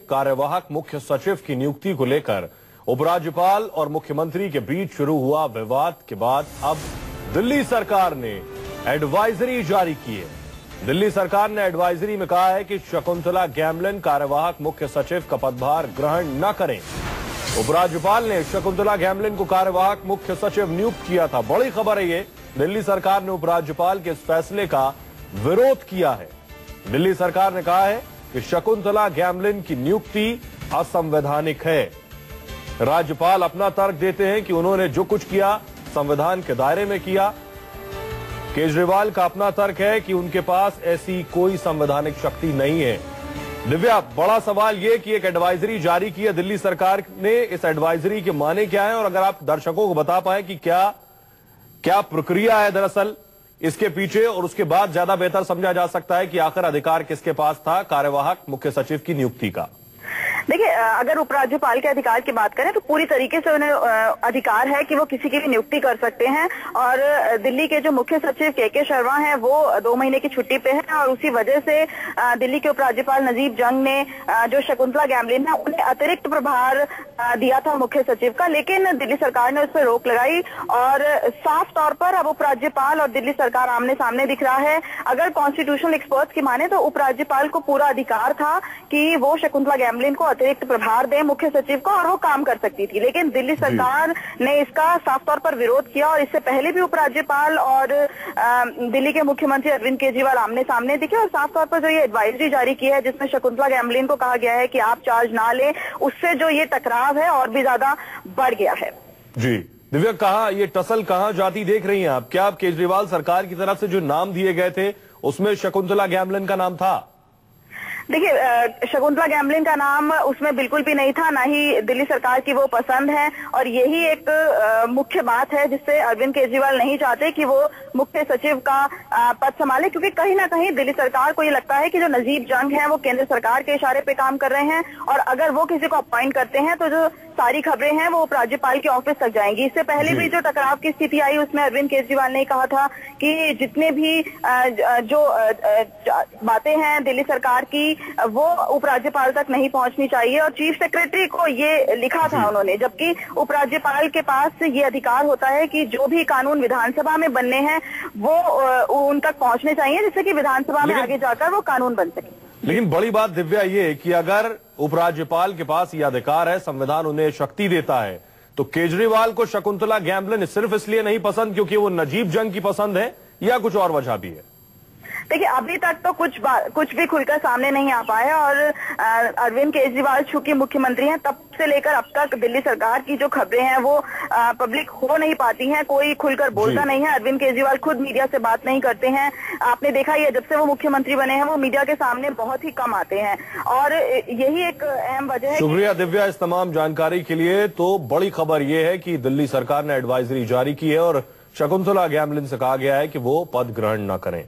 कार्यवाहक मुख्य सचिव की नियुक्ति को लेकर उपराज्यपाल और मुख्यमंत्री के बीच शुरू हुआ विवाद के बाद अब दिल्ली सरकार ने एडवाइजरी जारी की है। दिल्ली सरकार ने एडवाइजरी में कहा है कि शकुंतला गैमलिन कार्यवाहक मुख्य सचिव का पदभार ग्रहण न करें। उपराज्यपाल ने शकुंतला गैमलिन को कार्यवाहक मुख्य सचिव नियुक्त किया था। बड़ी खबर है ये, दिल्ली सरकार ने उपराज्यपाल के इस फैसले का विरोध किया है। दिल्ली सरकार ने कहा है कि शकुंतला गैमलिन की नियुक्ति असंवैधानिक है। राज्यपाल अपना तर्क देते हैं कि उन्होंने जो कुछ किया संविधान के दायरे में किया। केजरीवाल का अपना तर्क है कि उनके पास ऐसी कोई संवैधानिक शक्ति नहीं है। दिव्या, बड़ा सवाल यह कि एक एडवाइजरी जारी की है दिल्ली सरकार ने, इस एडवाइजरी के माने क्या है और अगर आप दर्शकों को बता पाए कि क्या प्रक्रिया है दरअसल इसके पीछे, और उसके बाद ज्यादा बेहतर समझा जा सकता है कि आखिर अधिकार किसके पास था कार्यवाहक मुख्य सचिव की नियुक्ति का। देखिए, अगर उपराज्यपाल के अधिकार की बात करें तो पूरी तरीके से उन्हें अधिकार है कि वो किसी की भी नियुक्ति कर सकते हैं। और दिल्ली के जो मुख्य सचिव के शर्मा हैं वो 2 महीने की छुट्टी पे हैं और उसी वजह से दिल्ली के उपराज्यपाल नजीब जंग ने जो शकुंतला गैमलिन है उन्हें अतिरिक्त प्रभार दिया था मुख्य सचिव का, लेकिन दिल्ली सरकार ने उस पर रोक लगाई और साफ तौर पर अब उपराज्यपाल और दिल्ली सरकार आमने सामने दिख रहा है। अगर कॉन्स्टिट्यूशनल एक्सपर्ट्स की माने तो उपराज्यपाल को पूरा अधिकार था कि वो शकुंतला गैमलिन को अतिरिक्त प्रभार दे मुख्य सचिव को और वो काम कर सकती थी, लेकिन दिल्ली सरकार ने इसका साफ तौर पर विरोध किया। और इससे पहले भी उपराज्यपाल और दिल्ली के मुख्यमंत्री अरविंद केजरीवाल आमने सामने दिखे और साफ तौर पर जो ये एडवाइजरी जारी की है जिसमें शकुंतला गैमलिन को कहा गया है कि आप चार्ज ना लें, उससे जो ये टकराव है और भी ज्यादा बढ़ गया है। जी दिव्या, कहाँ ये टसल कहाँ जाती देख रही हैं आप? क्या आप केजरीवाल सरकार की तरफ से जो नाम दिए गए थे उसमें शकुंतला गैमलिन का नाम था? देखिए, शकुंतला गैमलिन का नाम उसमें बिल्कुल भी नहीं था, ना ही दिल्ली सरकार की वो पसंद है और यही एक मुख्य बात है जिससे अरविंद केजरीवाल नहीं चाहते कि वो मुख्य सचिव का पद संभाले, क्योंकि कहीं ना कहीं दिल्ली सरकार को ये लगता है कि जो नजीब जंग है वो केंद्र सरकार के इशारे पे काम कर रहे हैं और अगर वो किसी को अपॉइंट करते हैं तो जो सारी खबरें हैं वो उपराज्यपाल के ऑफिस तक जाएंगी। इससे पहले भी जो टकराव की स्थिति आई उसमें अरविंद केजरीवाल ने कहा था कि जितने भी जो बातें हैं दिल्ली सरकार की वो उपराज्यपाल तक नहीं पहुंचनी चाहिए और चीफ सेक्रेटरी को ये लिखा था उन्होंने, जबकि उपराज्यपाल के पास ये अधिकार होता है कि जो भी कानून विधानसभा में बनने हैं वो उन तक पहुंचने चाहिए जिससे कि विधानसभा में आगे जाकर वो कानून बन सके। लेकिन बड़ी बात दिव्या ये कि अगर उपराज्यपाल के पास ये अधिकार है, संविधान उन्हें शक्ति देता है, तो केजरीवाल को शकुंतला गैमलिन सिर्फ इसलिए नहीं पसंद क्योंकि वो नजीब जंग की पसंद है या कुछ और वजह भी है? देखिए, अभी तक तो कुछ भी खुलकर सामने नहीं आ पाया और अरविंद केजरीवाल चूंकि मुख्यमंत्री हैं तब से लेकर अब तक दिल्ली सरकार की जो खबरें हैं वो पब्लिक हो नहीं पाती हैं, कोई खुलकर बोलता नहीं है। अरविंद केजरीवाल खुद मीडिया से बात नहीं करते हैं, आपने देखा ही है जब से वो मुख्यमंत्री बने हैं वो मीडिया के सामने बहुत ही कम आते हैं और यही एक अहम वजह है। शुक्रिया दिव्या इस तमाम जानकारी के लिए। तो बड़ी खबर ये है कि दिल्ली सरकार ने एडवाइजरी जारी की है और शकुंतला गैमलिन से कहा गया है कि वो पद ग्रहण न करें।